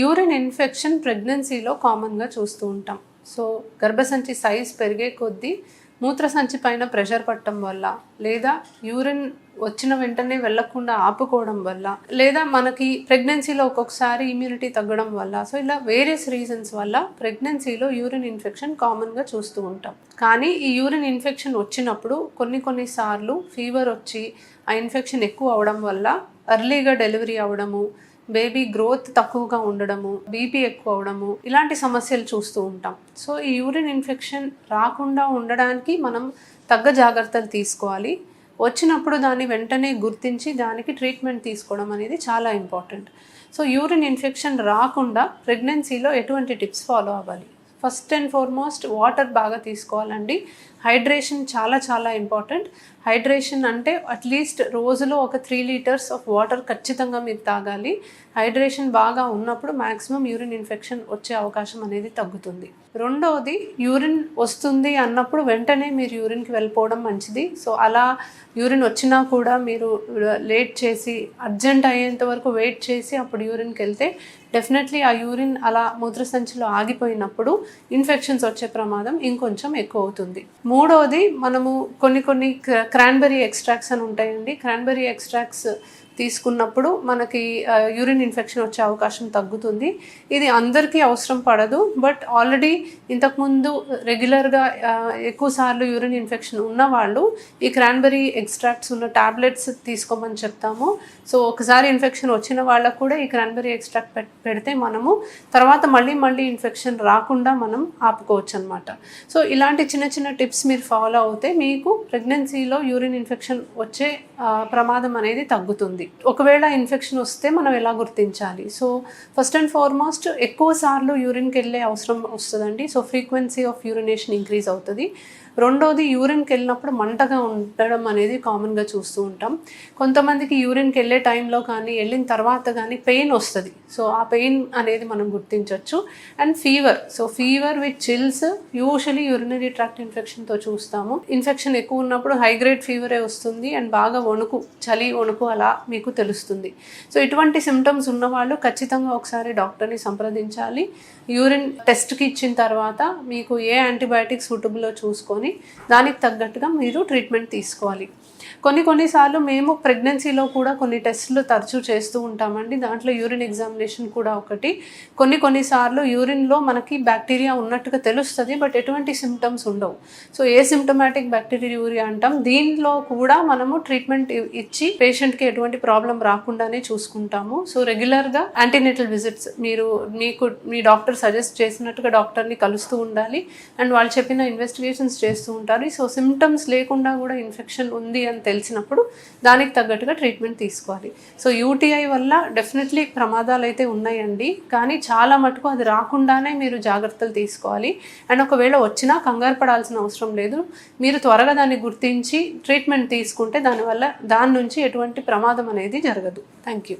Urine infection ప్రెగ్నెన్సీలో కామన్గా చూస్తూ ఉంటాం. సో గర్భసంచి సైజ్ పెరిగే కొద్దీ మూత్రసంచి పైన ప్రెషర్ పట్టడం వల్ల, లేదా యూరిన్ వచ్చిన వెంటనే వెళ్లకుండా ఆపుకోవడం వల్ల, లేదా మనకి ప్రెగ్నెన్సీలో ఒక్కొక్కసారి ఇమ్యూనిటీ తగ్గడం వల్ల, సో ఇలా వేరియస్ రీజన్స్ వల్ల ప్రెగ్నెన్సీలో యూరిన్ ఇన్ఫెక్షన్ కామన్గా చూస్తూ ఉంటాం. కానీ ఈ యూరిన్ ఇన్ఫెక్షన్ వచ్చినప్పుడు కొన్నిసార్లు ఫీవర్ వచ్చి ఆ ఇన్ఫెక్షన్ ఎక్కువ అవడం వల్ల ఎర్లీగా డెలివరీ అవ్వడము, బేబీ గ్రోత్ తక్కువగా ఉండడము, బీపీ ఎక్కువ అవడము, ఇలాంటి సమస్యలు చూస్తూ ఉంటాం. సో ఈ యూరిన్ ఇన్ఫెక్షన్ రాకుండా ఉండడానికి మనం తగ్గ జాగ్రత్తలు తీసుకోవాలి. వచ్చినప్పుడు దాన్ని వెంటనే గుర్తించి దానికి ట్రీట్మెంట్ తీసుకోవడం అనేది చాలా ఇంపార్టెంట్. సో యూరిన్ ఇన్ఫెక్షన్ రాకుండా ప్రెగ్నెన్సీలో ఎటువంటి టిప్స్ ఫాలో అవ్వాలి? ఫస్ట్ అండ్ ఫార్మోస్ట్ వాటర్ బాగా తీసుకోవాలండి. హైడ్రేషన్ చాలా ఇంపార్టెంట్. హైడ్రేషన్ అంటే అట్లీస్ట్ రోజులో ఒక 3 లీటర్స్ ఆఫ్ వాటర్ ఖచ్చితంగా మీరు తాగాలి. హైడ్రేషన్ బాగా ఉన్నప్పుడు మ్యాక్సిమం యూరిన్ ఇన్ఫెక్షన్ వచ్చే అవకాశం అనేది తగ్గుతుంది. రెండవది, యూరిన్ వస్తుంది అన్నప్పుడు వెంటనే మీరు యూరిన్కి వెళ్ళిపోవడం మంచిది. సో అలా యూరిన్ వచ్చినా కూడా మీరు లేట్ చేసి అర్జెంట్ అయ్యేంత వరకు వెయిట్ చేసి అప్పుడు యూరిన్కి వెళ్తే డెఫినెట్లీ ఆ యూరిన్ అలా మూత్రసంచిలో ఆగిపోయినప్పుడు ఇన్ఫెక్షన్స్ వచ్చే ప్రమాదం ఇంకొంచెం ఎక్కువ అవుతుంది. మూడవది, మనము కొన్ని క్రాన్బెర్రీ ఎక్స్ట్రాక్ట్స్ అని ఉంటాయండి. క్రాన్బెర్రీ ఎక్స్ట్రాక్ట్స్ తీసుకున్నప్పుడు మనకి యూరిన్ ఇన్ఫెక్షన్ వచ్చే అవకాశం తగ్గుతుంది. ఇది అందరికీ అవసరం పడదు, బట్ ఆల్రెడీ ఇంతకుముందు రెగ్యులర్గా ఎక్కువసార్లు యూరిన్ ఇన్ఫెక్షన్ ఉన్నవాళ్ళు ఈ క్రాన్బెర్రీ ఎక్స్ట్రాక్ట్స్ ఉన్న టాబ్లెట్స్ తీసుకోమని చెప్తాము. సో ఒకసారి ఇన్ఫెక్షన్ వచ్చిన వాళ్ళకు కూడా ఈ క్రాన్బెర్రీ ఎక్స్ట్రాక్ట్ పెడితే మనము తర్వాత మళ్ళీ ఇన్ఫెక్షన్ రాకుండా మనం ఆపుకోవచ్చు అనమాట. సో ఇలాంటి చిన్న టిప్స్ మీరు ఫాలో అవుతే మీకు ప్రెగ్నెన్సీలో యూరిన్ ఇన్ఫెక్షన్ వచ్చే ప్రమాదం అనేది తగ్గుతుంది. ఒకవేళ ఇన్ఫెక్షన్ వస్తే మనం ఎలా గుర్తించాలి? సో ఫస్ట్ అండ్ ఫార్మోస్ట్ ఎక్కువ సార్లు యూరిన్కి వెళ్ళే అవసరం వస్తుందండి. So frequency of urination increase అవుతుంది. రెండోది, యూరిన్కి వెళ్ళినప్పుడు మంటగా ఉండడం అనేది కామన్గా చూస్తూ ఉంటాం. కొంతమందికి యూరిన్కి వెళ్ళే టైంలో కానీ వెళ్ళిన తర్వాత కానీ పెయిన్ వస్తుంది. సో ఆ పెయిన్ అనేది మనం గుర్తించవచ్చు. And fever, so fever with chills usually urinary tract ఇన్ఫెక్షన్తో చూస్తాము. ఇన్ఫెక్షన్ ఎక్కువ ఉన్నప్పుడు హై గ్రేడ్ ఫీవరే వస్తుంది అండ్ బాగా చలి వణుకు అలా మీకు తెలుస్తుంది. సో ఇటువంటి సిమ్టమ్స్ ఉన్నవాళ్ళు ఖచ్చితంగా ఒకసారి డాక్టర్ని సంప్రదించాలి. యూరిన్ టెస్ట్కి ఇచ్చిన తర్వాత మీకు ఏ యాంటీబయాటిక్స్ సూటబుల్లో చూసుకొని దానికి తగ్గట్టుగా మీరు ట్రీట్మెంట్ తీసుకోవాలి. కొన్నిసార్లు మేము ప్రెగ్నెన్సీలో కూడా కొన్ని టెస్టులు తరచూ చేస్తూ ఉంటామండి. దాంట్లో యూరిన్ ఎగ్జామినేషన్ కూడా ఒకటి. కొన్నిసార్లు యూరిన్లో మనకి బ్యాక్టీరియా ఉన్నట్టుగా తెలుస్తుంది, బట్ ఎటువంటి సిమ్టమ్స్ ఉండవు. సో ఏ సిమ్టమాటిక్ బ్యాక్టీరియా అంటాం. దీనిలో కూడా మనము ట్రీట్మెంట్ ఇచ్చి పేషెంట్కి ఎటువంటి ప్రాబ్లం రాకుండానే చూసుకుంటాము. సో రెగ్యులర్గా యాంటీనేటల్ విజిట్స్ మీ డాక్టర్ సజెస్ట్ చేసినట్టుగా డాక్టర్ని కలుస్తూ ఉండాలి అండ్ వాళ్ళు చెప్పిన ఇన్వెస్టిగేషన్స్ చేస్తూ ఉంటారు. సో సిమ్టమ్స్ లేకుండా కూడా ఇన్ఫెక్షన్ ఉంది అని తెలిసినప్పుడు దానికి తగ్గట్టుగా ట్రీట్మెంట్ తీసుకోవాలి. సో యూటీఐ వల్ల డెఫినెట్లీ ప్రమాదాలు అయితే ఉన్నాయండి, కానీ చాలా మటుకు అది రాకుండానే మీరు జాగ్రత్తలు తీసుకోవాలి. అండ్ ఒకవేళ వచ్చినా కంగారు పడాల్సిన అవసరం లేదు. మీరు త్వరగా దాన్ని గుర్తించి ట్రీట్మెంట్ తీసుకుంటే దాని నుంచి ఎటువంటి ప్రమాదం అనేది జరగదు. Thank you.